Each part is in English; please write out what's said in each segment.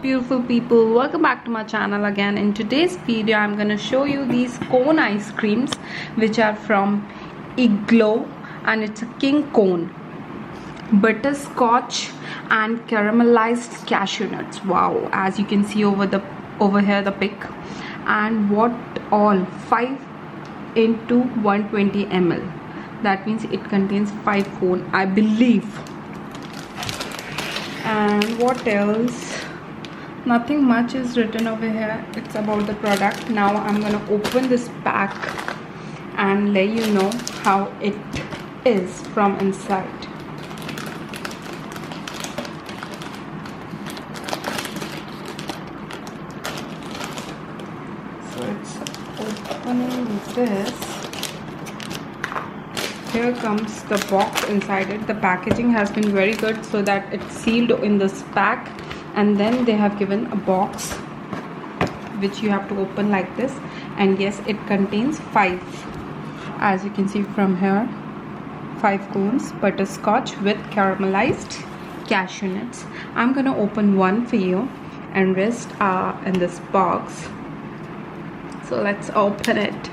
Beautiful people, welcome back to my channel again. In today's video I'm going to show you these cone ice creams which are from IGLOO, and it's a king cone, butterscotch and caramelized cashew nuts. Wow, as you can see over here the pic. And what all, 5 into 120 ml, that means it contains 5 cone, I believe. And what else? Nothing much is written over here. It's about the product. Now I'm gonna open this pack and let you know how it is from inside. So it's opening this. Here comes the box inside it. The packaging has been very good so that it's sealed in this pack. And then they have given a box which you have to open like this, and yes, it contains 5, as you can see from here, 5 cones, butterscotch with caramelized cashew nuts. I'm gonna open one for you and rest are in this box. So let's open it.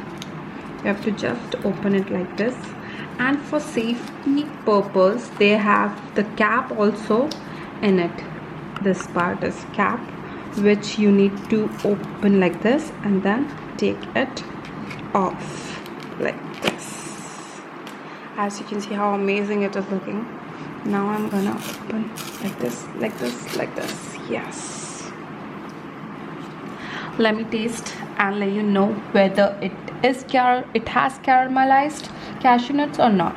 You have to just open it like this, and for safety purpose they have the cap also in it. This part is cap, which you need to open like this and then take it off like this. As you can see how amazing it is looking. Now I'm gonna open like this, like this, like this. Yes, let me taste and let you know whether it has caramelized cashew nuts or not.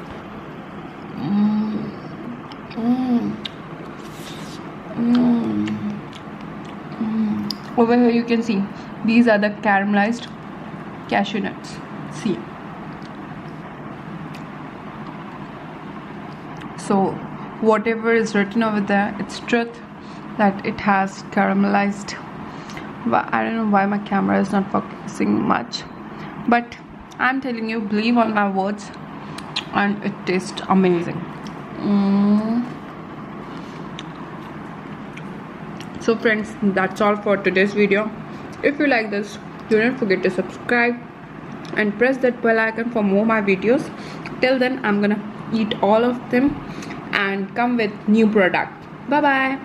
Over here you can see these are the caramelized cashew nuts. See, so whatever is written over there, it's truth that it has caramelized. But I don't know why my camera is not focusing much, but I'm telling you, believe on my words, and it tastes amazing. So friends, that's all for today's video. If you like this, do not forget to subscribe and press that bell icon for more my videos. Till then, I'm gonna eat all of them and come with new product. Bye bye.